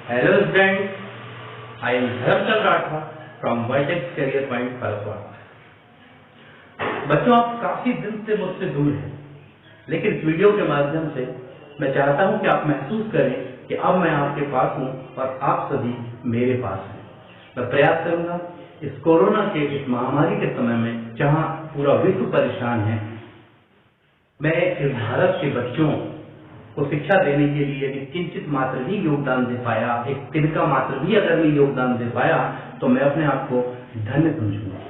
Hello students, I am Dharamchand Rathwa from Vertex Career Point Paraswar। बच्चों, आप काफी दिन से मुझसे दूर हैं, लेकिन इस वीडियो के माध्यम से मैं चाहता हूं कि आप महसूस करें कि अब मैं आपके पास हूं और आप सभी मेरे पास हैं। मैं प्रयास करूंगा इस कोरोना के इस महामारी के समय में जहां पूरा विश्व परेशान है, मैं इस भारत के बच्चों को शिक्षा देने के लिए एक किंचित मात्र भी योगदान दे पाया, एक तिनका मात्र भी अगर मैं योगदान दे पाया तो मैं अपने आप को धन्य समझूंगा।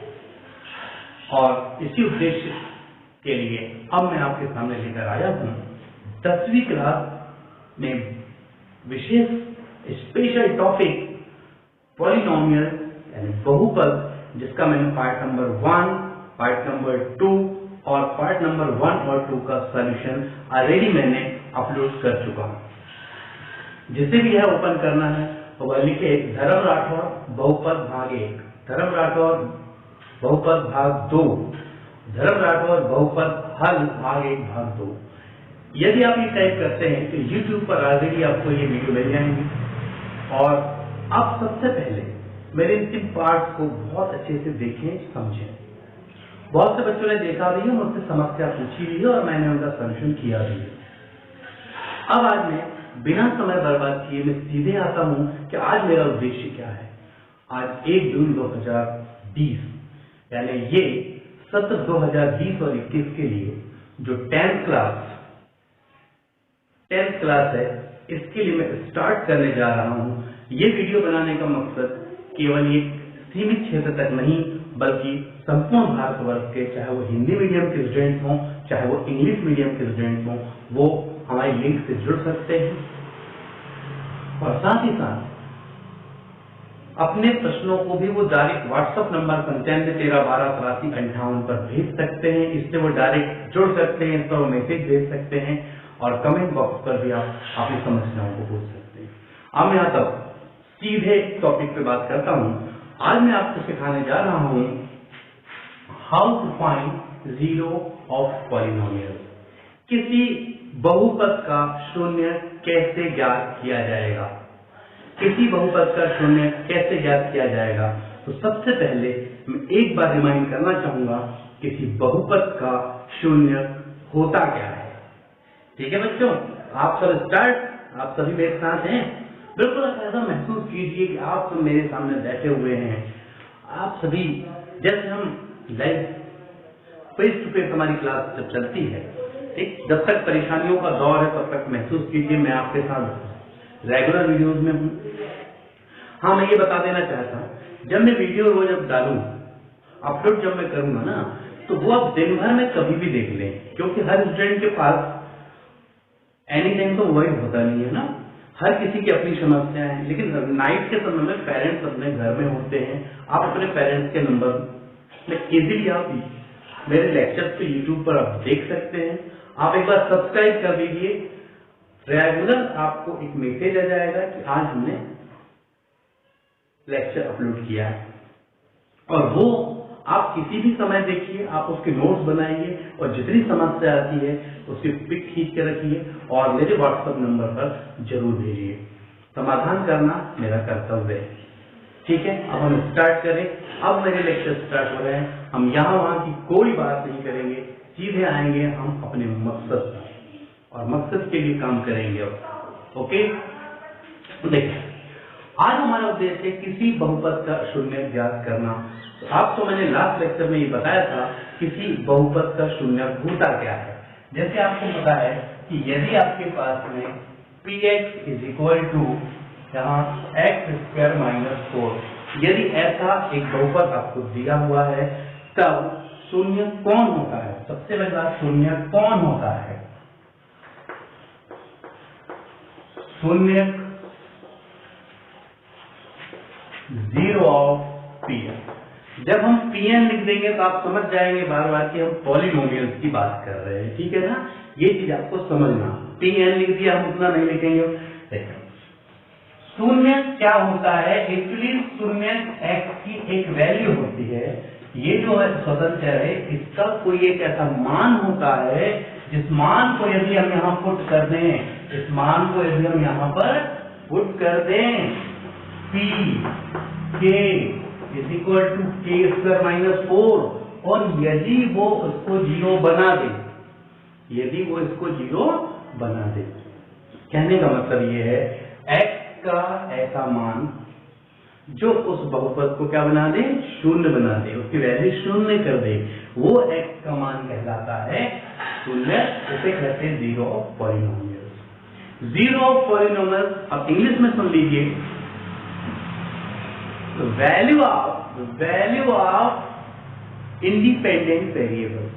और इसी उद्देश्य के लिए अब मैं आपके सामने लेकर आया हूं 10वीं क्लास में विशेष स्पेशल टॉपिक पॉलिनोमियल यानी बहुपद, जिसका मैंने पार्ट नंबर 1, पार्ट नंबर 2 और पार्ट नंबर 1 और 2 का सॉल्यूशन ऑलरेडी मैंने अपलोड कर चुका हूं। जिसे भी है ओपन करना है तो वह लिखे धर्म राठौर बहुपद भाग 1, धर्म राठौर बहुपद भाग 2, धर्म राठौर बहुपद हल भाग 1 भाग 2। यदि आप ये टाइप करते हैं तो YouTube पर ऑलरेडी आपको ये वीडियो मिल जाएंगे। और आप सबसे पहले मेरे इन 3 पार्ट्स को बहुत अच्छे से देखें, समझें। बहुत से बच्चों ने देखा भी है, मुझसे समस्या पूछी भी है और मैंने उनका सॉल्यूशन किया भी है। अब आज मैं बिना समय बर्बाद किए मैं सीधे आता हूं कि आज मेरा उद्देश्य क्या है। आज 1 जून 2020 यानी ये सत्र 2020 और 21 के लिए जो 10th क्लास है, इसके लिए मैं स्टार्ट करने जा रहा हूं। ये वीडियो बनाने का मकसद केवल एक सीमित क्षेत्र तक नहीं, बल्कि संपूर्ण भारतवर्ष के, चाहे वो हिंदी मीडियम के स्टूडेंट हों, चाहे वो इंग्लिश मीडियम के स्टूडेंट हों, वो हमारे लिंक से जुड़ सकते हैं। और साथ ही साथ अपने प्रश्नों को भी वो डायरेक्ट व्हाट्सएप नंबर 9513128358 पर भेज सकते हैं। इससे वो डायरेक्ट जुड़ सकते हैं, इस पर वो मैसेज भेज सकते हैं और कमेंट बॉक्स पर भी आप अपनी समस्याओं को पूछ सकते हैं। अब मैं यहाँ तक सीधे टॉपिक पे बात करता हूँ। आज मैं आपको सिखाने जा रहा हूँ how to find zero of polynomial. किसी बहुपद का शून्य कैसे ज्ञात किया जाएगा, किसी बहुपद का शून्य कैसे ज्ञात किया जाएगा। तो सबसे पहले मैं एक बार रिमाइंड करना चाहूंगा, किसी बहुपद का शून्य होता क्या है। ठीक है बच्चों, आप सब स्टार्ट, आप सभी मेरे साथ हैं। बिल्कुल ऐसा महसूस कीजिए कि आप सब मेरे सामने बैठे हुए हैं। आप सभी जैसे हम लाइव फेस टू फेस हमारी क्लास जब चलती है, ठीक, जब तक परेशानियों का दौर है तब तक महसूस कीजिए मैं आपके साथ रेगुलर वीडियोस में हूँ। हाँ, मैं ये बता देना चाहता हूँ, जब मैं वीडियो रोज अब डालूं, अपलोड जब मैं करूंगा ना, तो वो आप दिन भर में कभी भी देख लें, क्योंकि हर स्टूडेंट के पास एनी टाइम तो वही होता नहीं है ना। हर किसी की अपनी समस्या है, लेकिन नाइट के समय में पेरेंट्स अपने घर में होते हैं। आप अपने पेरेंट्स के नंबर में इजीली आप मेरे लेक्चर्स पे यूट्यूब पर आप देख सकते हैं। आप एक बार सब्सक्राइब कर दीजिए, रेगुलर आपको एक मैसेज आ जाएगा कि आज हमने लेक्चर अपलोड किया है। और वो आप किसी भी समय देखिए, आप उसके नोट्स बनाइए और जितनी समस्या आती है उसकी पिक खींच के रखिए और मेरे व्हाट्सएप नंबर पर जरूर भेजिए। समाधान करना मेरा कर्तव्य है। ठीक है, अब हम स्टार्ट करें। अब मेरे लेक्चर स्टार्ट हो रहे हैं। हम यहाँ वहां की कोई बात नहीं करेंगे, सीधे आएंगे हम अपने मकसद पर और मकसद के लिए काम करेंगे। अब ओके, देखिए आज हमारा उद्देश्य है किसी बहुपद का शून्य ज्ञात करना। तो आपको मैंने लास्ट लेक्चर में ये बताया था किसी बहुपद का शून्य होता क्या है। जैसे आपको पता है कि यदि आपके पास में px इज इक्वल टू यहाँ x² - 4, यदि ऐसा एक बहुपद आपको दिया हुआ है, तब शून्य कौन होता है। सबसे पहले बात, शून्य कौन होता है। शून्य जीरो ऑफ Pn। जब हम Pn लिख देंगे तो आप समझ जाएंगे बार बार कि हम पॉलिनोमियल्स की बात कर रहे हैं। ठीक है ना, ये चीज आपको समझना। Pn लिख दिया, हम उतना नहीं लिखेंगे। शून्य क्या होता है, एक्चुअली शून्य x की एक वैल्यू होती है। ये जो है स्वतंत्र है, इसका कोई एक ऐसा मान होता है जिस मान को यदि हम यहाँ पुट कर दें, इस मान को यदि हम यहाँ पर पुट कर दें पी के इज इक्वल टू के स्क्वायर माइनस 4, और यदि वो उसको 0 बना दे, यदि वो इसको 0 बना दे, कहने का मतलब ये है x का ऐसा मान जो उस बहुपद को क्या बना दे, शून्य बना दे, उसकी वैल्यू शून्य कर दे, वो x का मान कहलाता है शून्य। उसे कहते हैं zero of polynomial. Zero of polynomial अब इंग्लिश में सुन लीजिए, value of independent variable,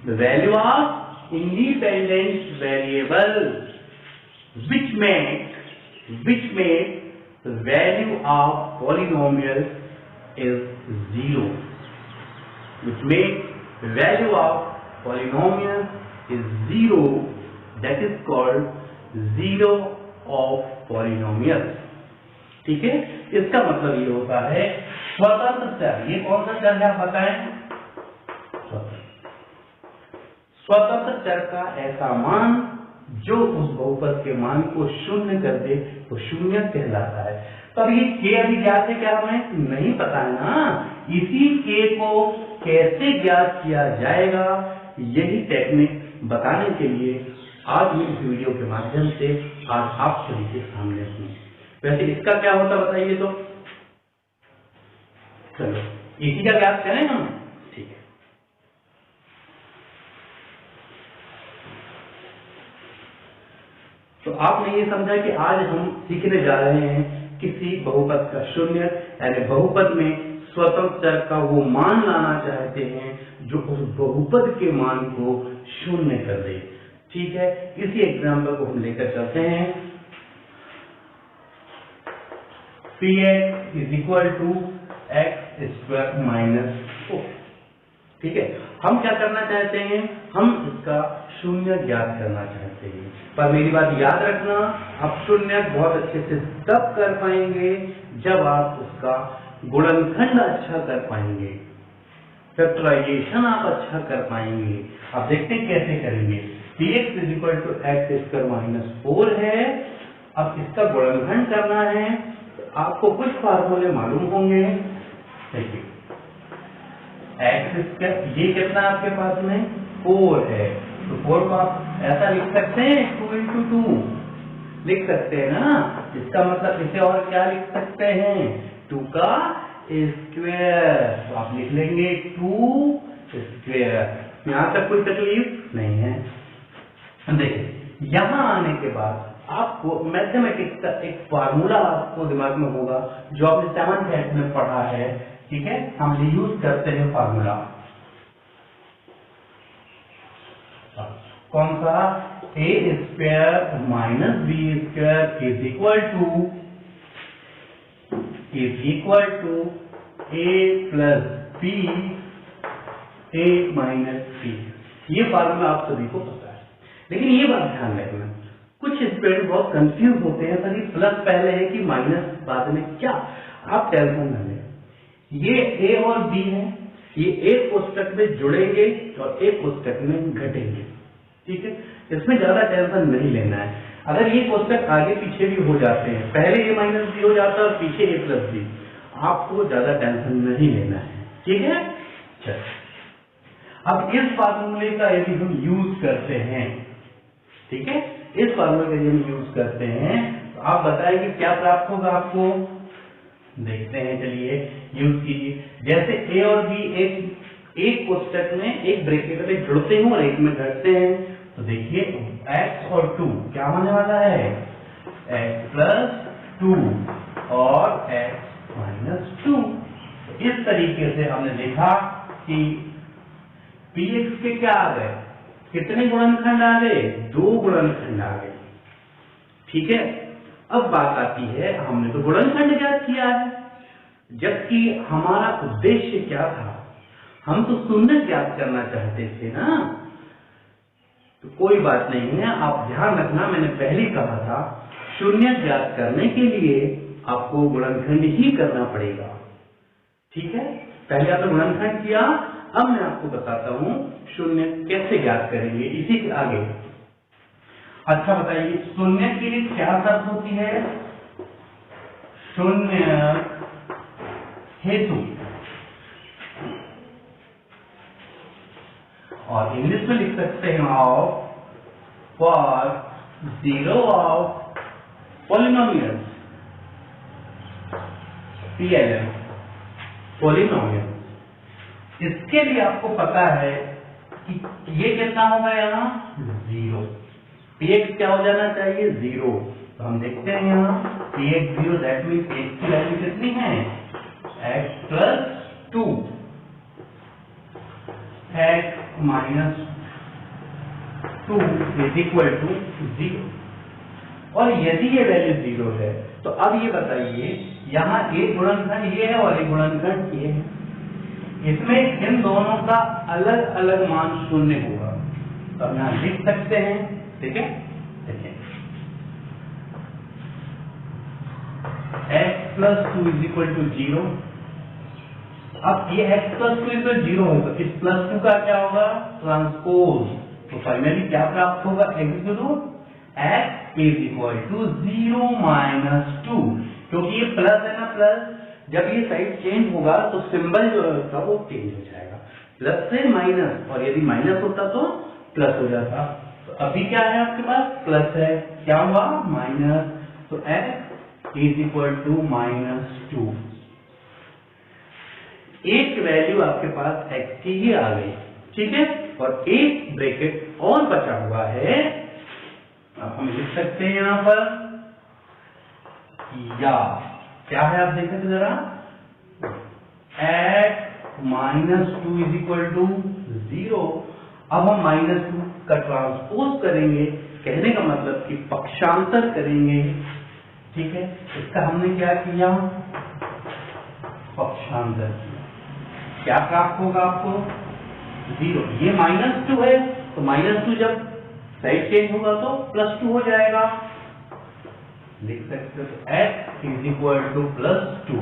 the value of independent variable which make the value of polynomial is zero, which make the value of polynomial is zero, that is called zero of polynomial। ठीक है, इसका मतलब ये होता है स्वतंत्र चर। ये कौन सा चर है आप बताएं? स्वतंत्र चर का ऐसा मान जो उस बहुपद के मान को शून्य कर दे तो शून्य कहलाता है। तब ये के अभी ज्ञात है क्या, हमें नहीं पता है ना, इसी के को कैसे ज्ञात किया जाएगा यही टेक्निक बताने के लिए आज मैं इस वीडियो के माध्यम से आज आप सभी के सामने हूं। वैसे इसका क्या होता बताइए तो, चलो इसी का ज्ञात करें हम। ठीक है, तो आपने ये समझा कि आज हम सीखने जा रहे हैं किसी बहुपद का शून्य, यानी बहुपद में स्वतंत्र चर का वो मान लाना चाहते हैं जो उस बहुपद के मान को शून्य कर दे। ठीक है, इसी एग्जाम्पल को हम लेकर चलते हैं। px is equal to x square minus 4। ठीक है, हम क्या करना चाहते हैं, हम इसका शून्य ज्ञात करना चाहते हैं। पर मेरी बात याद रखना, आप शून्य बहुत अच्छे से तब कर पाएंगे जब आप उसका गुणनखंड अच्छा कर पाएंगे, फैक्टराइजेशन आप अच्छा कर पाएंगे। आप देखते हैं कैसे करेंगे। px is equal to x square minus 4 है, अब इसका गुणनखंड करना है तो आपको कुछ फार्मूले मालूम होंगे। देखिए एक्स स्क्वायर ये कितना आपके पास में 4 है, तो 4 को आप ऐसा लिख सकते हैं 2 into 2 लिख सकते हैं ना। इसका मतलब इसे और क्या लिख सकते हैं, 2 का स्क्वायर, तो आप लिख लेंगे 2 स्क्वायर। यहां तक कोई तकलीफ नहीं है। देखिए यहां आने के बाद आपको मैथमेटिक्स का एक फार्मूला आपको दिमाग में होगा जो आपने 7th क्लास में पढ़ा है। ठीक है, हम यूज करते हैं फार्मूला, कौन सा, A square minus B square is equal to A plus B A minus B. ये फार्मूला आप सभी को पता है, लेकिन ये बात ध्यान रखना, कुछ स्टूडेंट बहुत कंफ्यूज होते हैं सर ये प्लस पहले है कि माइनस बाद में, क्या आप टेंशन न लें। ये ए और बी है, ये एक कोष्टक में जुड़ेंगे और एक कोष्टक में घटेंगे। ठीक है, इसमें ज्यादा टेंशन नहीं लेना है। अगर ये कोष्टक आगे पीछे भी हो जाते हैं, पहले ए माइनस बी हो जाता है और पीछे ए प्लस बी, आपको ज्यादा टेंशन नहीं लेना है। ठीक है, चलो अब इस फार्मूले का यदि हम यूज करते हैं, ठीक है, इस फार्मूले का यदि हम यूज करते हैं तो आप बताएंगे क्या प्राप्त होगा आपको। देखते हैं, चलिए यूज कीजिए। जैसे ए और बी एक कोष्टक में एक ब्रैकेट में जुड़ते हैं और एक में घटते हैं, तो देखिए x और 2 क्या होने वाला है, x प्लस 2 और x माइनस 2। इस तरीके से हमने देखा कि px के क्या आ गए, कितने गुणनखंड आ गए, 2 गुणनखंड आ गए। ठीक है, अब बात आती है, हमने तो गुणनखंड ज्ञात किया है, जबकि हमारा उद्देश्य क्या था, हम तो शून्य ज्ञात करना चाहते थे ना। तो कोई बात नहीं है, आप ध्यान रखना, मैंने पहले कहा था शून्य ज्ञात करने के लिए आपको गुणनखंड ही करना पड़ेगा। ठीक है, पहले आपने गुणनखंड किया, अब मैं आपको बताता हूं शून्य कैसे ज्ञात करेंगे। इसी के आगे अच्छा बताइए, शून्य के लिए क्या शर्त होती है? शून्य हेतु, और इंग्लिश में लिख सकते हैं of for zero of polynomials, PLM polynomial. इसके लिए आपको पता है कि ये कितना होगा, यहाँ 0, px क्या हो जाना चाहिए 0। तो हम देखते हैं यहाँ px 0, दैट मीन्स x की वैल्यू कितनी है x plus 2, x minus 2 is equal to 0। और यदि ये वैल्यू 0 है तो अब ये बताइए, यहाँ एक गुणनखंड ये है और एक गुणनखंड ये है, इसमें इन दोनों का अलग अलग मान शून्य होगा। तो हम यहाँ लिख सकते हैं, ठीक है, देखिए x plus 2 is equal to 0। अब ये x प्लस 2 इज 0 होगा, इस प्लस 2 का क्या होगा ट्रांसपोज। तो फाइनली क्या प्राप्त होगा, x is equal to 0 minus 2, क्योंकि ये प्लस है ना, प्लस जब ये साइड चेंज होगा तो सिंबल जो होगा वो चेंज हो जाएगा, प्लस से माइनस, और यदि माइनस होता तो प्लस हो जाता। तो अभी क्या है आपके पास, प्लस है, क्या हुआ माइनस, तो x is equal to minus 2। एक वैल्यू आपके पास x की ही आ गई, ठीक है, और एक ब्रैकेट और बचा हुआ है। अब हम लिख सकते हैं यहां पर, या क्या है आप देखें तो जरा, x minus 2 is equal to 0। अब हम माइनस 2 का ट्रांसपोज करेंगे, कहने का मतलब कि पक्षांतर करेंगे, ठीक है। इसका हमने क्या किया, पक्षांतर किया, क्या प्राप्त होगा आपको 0। ये माइनस 2 है, तो माइनस 2 जब साइड चेंज होगा तो प्लस 2 हो जाएगा, लिख सकते हो x is equal two plus 2।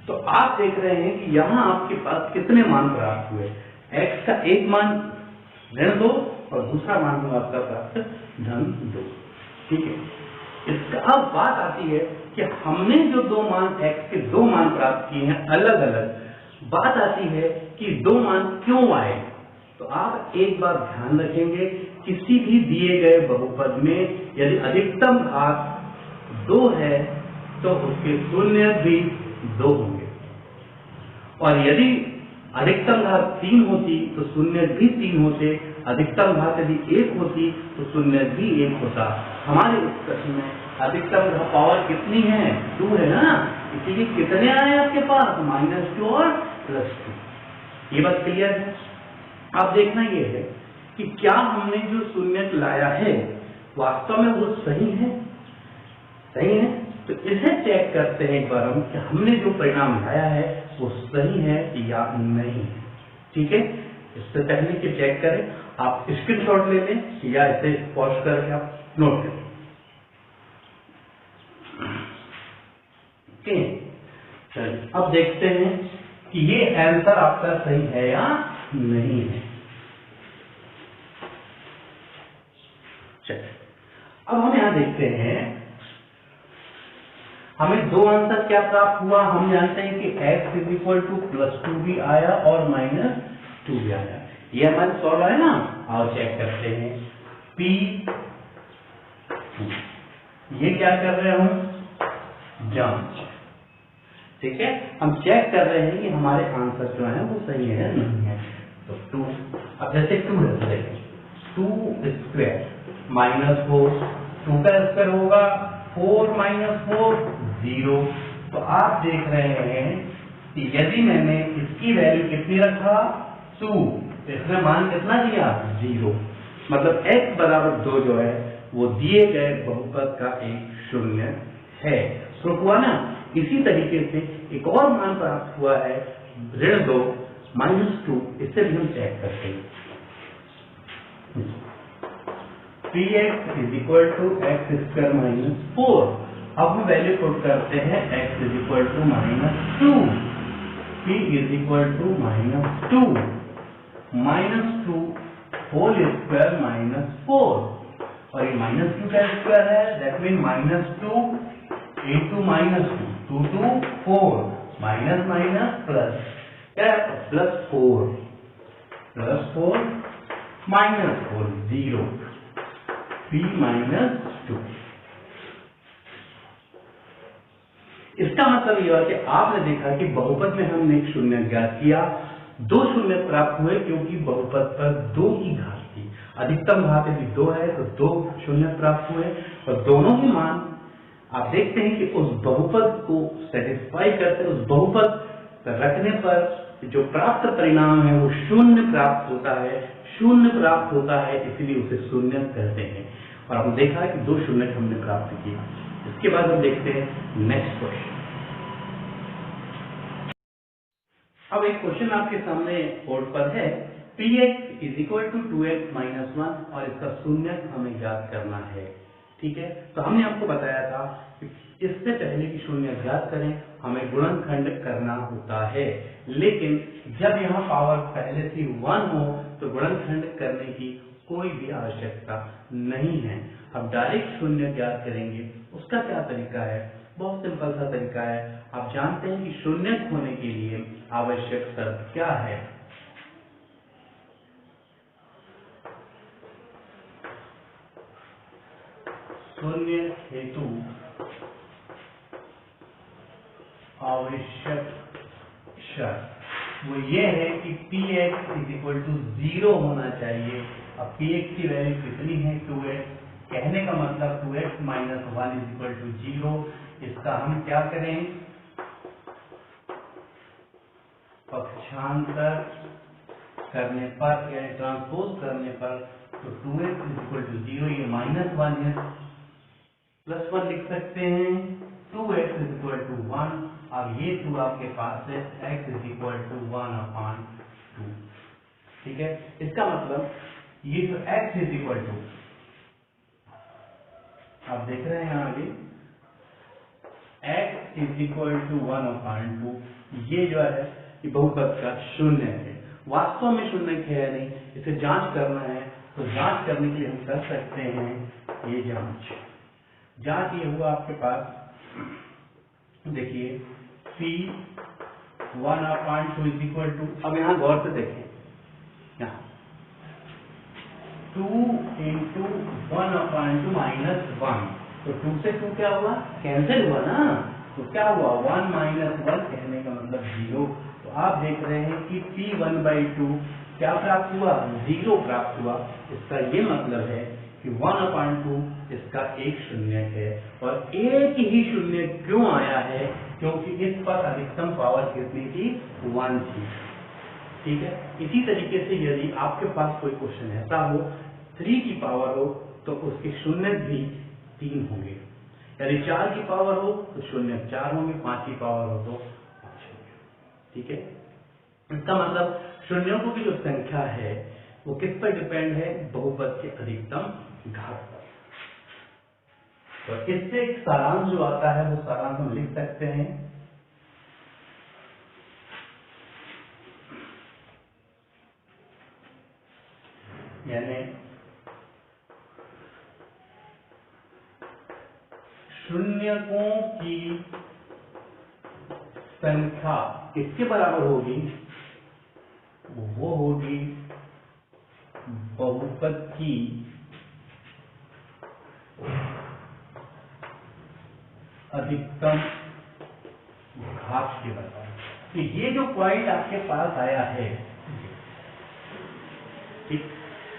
तो आप देख रहे हैं कि यहां आपके पास कितने मान प्राप्त हुए, x का एक मान ऋण 2 और दूसरा मान हुआ आपका प्राप्त धन 2, ठीक है। इसका अब बात आती है कि हमने जो दो मान x के दो मान प्राप्त किए हैं अलग अलग, बात आती है कि दो मान क्यों आए। तो आप एक बात ध्यान रखेंगे, किसी भी दिए गए बहुपद में यदि अधिकतम घात 2 है तो उसके शून्य भी 2 होंगे, और यदि अधिकतम घात 3 होती तो शून्य भी 3 होते, अधिकतम घात यदि 1 होती तो शून्य भी 1 होता। हमारे इस प्रश्न में अधिकतम पावर कितनी है, 2 है ना, इसीलिए कितने आए आपके पास -2 और +2। ये बात क्लियर है। अब देखना ये है कि क्या हमने जो शून्य लाया है वास्तव में वो सही है, सही है। तो इसे चेक करते हैं एक बार हम कि हमने जो परिणाम लाया है वो सही है या नहीं है, ठीक है। इससे पहले कि चेक करें, आप स्क्रीनशॉट ले लें या इसे पॉज करके आप नोट करें, ओके। चलिए अब देखते हैं कि ये आंसर आपका सही है या नहीं है। चलिए अब हम यहां देखते हैं, हमें दो आंसर क्या प्राप्त हुआ। हम जानते हैं कि x इज इक्वल टू +2 भी आया और -2 भी आया, ये हमारे सॉल्व है ना। और चेक करते हैं P, ये क्या कर रहे हैं हम, जांच, ठीक है। हम चेक कर रहे हैं कि हमारे आंसर जो है वो सही है नहीं है। तो 2, अब जैसे 2 है तो देखें 2 स्क्वायर -4, 2 का स्क्वायर होगा 4 - 4 0। तो आप देख रहे हैं कि यदि मैंने इसकी वैल्यू कितनी रखा 2, तो इसमें मान कितना दिया 0, मतलब x बराबर 2 जो है वो दिए गए बहुपद का एक शून्य है। तो हुआ ना। इसी तरीके से एक और मान प्राप्त हुआ है -2 -2, इससे भी हम चेक करते हैं Px is equal to x² -4। अब हम वैल्यू पुट करते हैं x is equal to -2, P is equal to -2, -2 whole square minus 4, और ये -2 का स्क्वायर है, that mean -2 into -2, 2 2 4, minus minus plus, क्या +4 माइनस 4 0, p -2। इसका मतलब यह है कि आपने देखा कि बहुपद में हमने एक शून्य ज्ञात किया, 2 शून्य प्राप्त हुए क्योंकि बहुपद पर 2 की घात थी, अधिकतम घात यदि 2 है तो 2 शून्य प्राप्त हुए, और दोनों के मान आप देखते हैं कि उस बहुपद को सेटिस्फाई करते, उस बहुपद रखने पर जो प्राप्त परिणाम है वो शून्य प्राप्त होता है, इसलिए उसे शून्य कहते हैं। और हमने देखा कि 2 शून्य हमने प्राप्त किया। इसके बाद हम देखते हैं नेक्स्ट क्वेश्चन। अब एक क्वेश्चन आपके सामने बोर्ड पर है, px = 2x - 1 और इसका शून्य हमें ज्ञात करना है। ठीक है, तो हमने आपको बताया था कि इससे पहले कि शून्य ज्ञात करें हमें गुणनखंड करना होता है, लेकिन जब यहाँ पावर पहले से 1 हो तो गुणनखंड करने की कोई भी आवश्यकता नहीं है। अब डायरेक्ट शून्य ज्ञात करेंगे, उसका क्या तरीका है? बहुत सिंपल सा तरीका है। आप जानते हैं कि शून्य होने के लिए आवश्यक शर्त क्या है? शून्य हेतु आवश्यक शर्त वो ये है कि px = 0 होना चाहिए। अब px की वैल्यू कितनी है? 2x। कहने का मतलब 2x - 1 = 0। इसका हम क्या करें? पक्षांतर करने पर या ट्रांसपोज करने पर, तो 2x = 0, ये -1 है, +1 लिख सकते हैं, 2x = 1। अब ये 2 आपके पास है, x = 1/2। ठीक है, इसका मतलब ये जो x = आप देख रहे हैं आगे, x = 1/2, ये जो है ये बहुपद का शून्य है। वास्तव में शून्य है नहीं, इसे जांच करना है, तो जांच करने के लिए हम कर सकते हैं ये जांच ये हुआ आपके पास, देखिए p 1/2 = अब यहाँ गौर से देखें, यहाँ 2 × 1/2 -1, तो 2 से 2 क्या हुआ? कैंसिल हुआ ना, तो क्या हुआ? 1 - 1 कहने का मतलब 0। तो आप देख रहे हैं कि p1/2 क्या प्राप्त हुआ? 0 प्राप्त हुआ। इसका ये मतलब है कि 1/2 इसका एक शून्य है, और एक ही शून्य क्यों आया है? क्योंकि इस पर अधिकतम पावर कितनी थी? 1 थी। ठीक है, इसी तरीके से यदि आपके पास कोई क्वेश्चन ऐसा हो 3 की पावर हो तो उसके शून्य भी 3 होंगे, यदि 4 की पावर हो तो शून्य 4 होंगे, 5 की पावर हो तो 5 होंगे। ठीक है, इसका मतलब शून्यों की जो संख्या है वो किस पर डिपेंड है? बहुपद के अधिकतम घात पर। तो इससे एक सारांश जो आता है वो सारांश हम लिख सकते हैं, यानी शून्यकों की संख्या किसके बराबर होगी? वो होगी बहुपद की अधिकतम घात के बराबर। तो ये जो पॉइंट आपके पास आया है, ठीक,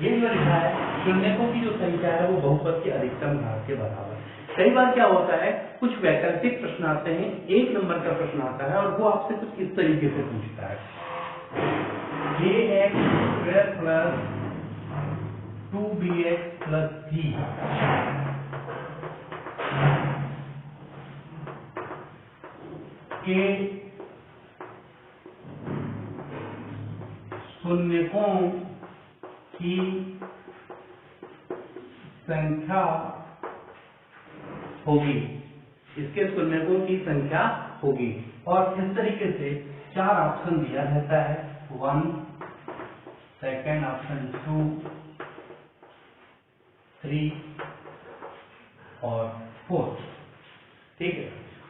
ये जो लिखा है शून्यकों की जो संख्या है वो बहुपद के अधिकतम घात के बराबर। कई बार क्या होता है, कुछ वैकल्पिक प्रश्न आते हैं, 1 नंबर का प्रश्न आता है और वो आपसे कुछ इस तरीके से पूछता है, ax² + 2bx + c के शून्यकों की संख्या होगी, इसके शून्यकों की संख्या होगी। और इस तरीके से 4 ऑप्शन दिया रहता है, 1, सेकंड ऑप्शन 2, 3 और 4। ठीक है।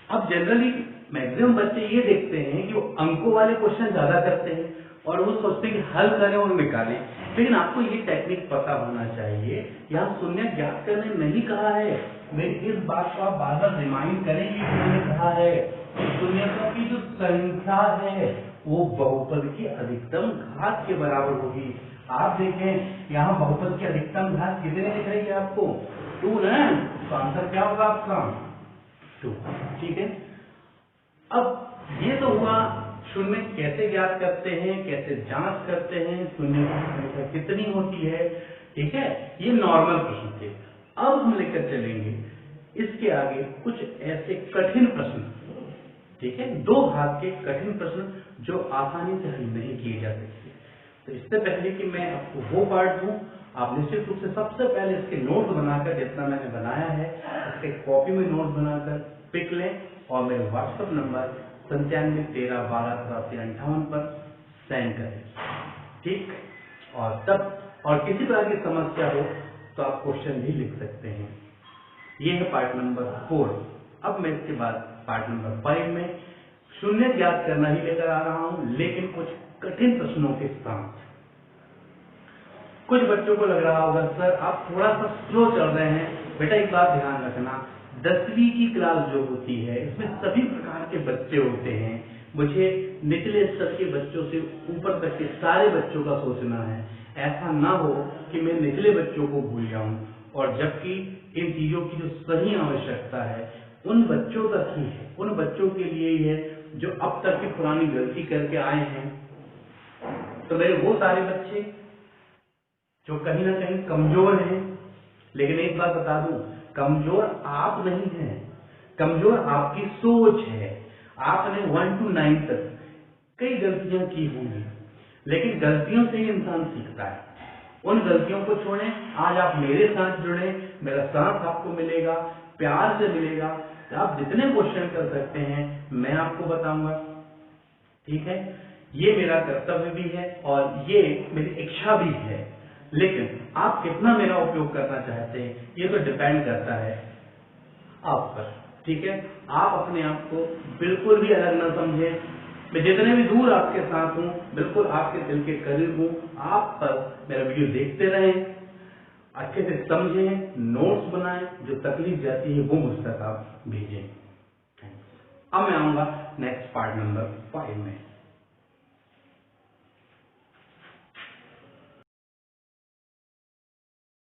अब जनरली मैक्सिमम बच्चे ये देखते हैं कि वो अंकों वाले क्वेश्चन ज्यादा करते हैं और वो सोचते हैं कि हल करें और निकालें, लेकिन आपको ये टेक्निक पता होना चाहिए। यहाँ शून्य ज्ञात करने नहीं कहा है, मेरी इस बात को आप बार बार रिमाइंड करें कि मैंने कहा है शून्यतों की जो संख्या है वो बहुपद की अधिकतम घात के बराबर होगी। आप देखें यहाँ बहुपद की अधिकतम घात कितने दिख रही है आपको? 2 ना, तो आंसर क्या होगा आपका? 2। ठीक है। अब ये तो हुआ शून्य कैसे ज्ञात करते हैं, कैसे जांच करते हैं, शून्य की संख्या कितनी होती है। ठीक है, ये नॉर्मल प्रश्न थे। अब हम लेकर चलेंगे इसके आगे कुछ ऐसे कठिन प्रश्न, ठीक है, 2 घात के कठिन प्रश्न जो आसानी से हल नहीं किए जा सकते। तो इससे पहले कि मैं आपको वो पार्ट दूं, आप निश्चित रूप से सबसे पहले इसके नोट बनाकर, जितना मैंने बनाया है इसके कॉपी में नोट बनाकर पिक लें और मेरे व्हाट्सएप नंबर 9713128358 पर सेंड करें। ठीक, और तब और किसी तरह की समस्या हो तो आप क्वेश्चन भी लिख सकते हैं। ये है पार्ट नंबर 4। अब मैं इसके बाद पार्ट नंबर 5 में शून्य ज्ञात करना ही लेकर आ रहा हूं, लेकिन कुछ कठिन प्रश्नों के साथ। कुछ बच्चों को लग रहा होगा सर आप थोड़ा सा स्लो चल रहे हैं। बेटा एक बात ध्यान रखना, 10वीं की क्लास जो होती है इसमें सभी प्रकार के बच्चे होते हैं। मुझे निचले स्तर के बच्चों से ऊपर तक के सारे बच्चों का सोचना है। ऐसा ना हो कि मैं निचले बच्चों को भूल जाऊं, और जबकि इन चीजों की जो सही आवश्यकता है उन बच्चों तक ही है, उन बच्चों के लिए ही है जो अब तक की पुरानी गलती करके आए हैं। तो मेरे वो सारे बच्चे जो कहीं ना कहीं कमजोर हैं, लेकिन एक बात बता दूं, कमजोर आप नहीं हैं, कमजोर आपकी सोच है। आपने 1 to 9 तक कई गलतियां की होंगी, लेकिन गलतियों से ही इंसान सीखता है। उन गलतियों को छोड़ें, आज आप मेरे साथ जुड़े, मेरा साथ आपको मिलेगा, प्यार से मिलेगा। आप जितने क्वेश्चन कर सकते हैं मैं आपको बताऊंगा। ठीक है, ये मेरा कर्तव्य भी है और ये मेरी इच्छा भी है, लेकिन आप कितना मेरा उपयोग करना चाहते हैं ये तो डिपेंड करता है आप पर। ठीक है, आप अपने आप को बिल्कुल भी अलग न समझें। मैं जितने भी दूर आपके साथ हूं, बिल्कुल आपके दिल के करीब हूं। आप पर मेरा वीडियो देखते रहें, अच्छे से समझें, नोट्स बनाएं, जो तकलीफ जाती है वो मुझ तक आप भेजें। अब मैं आऊंगा नेक्स्ट पार्ट नंबर 5 में।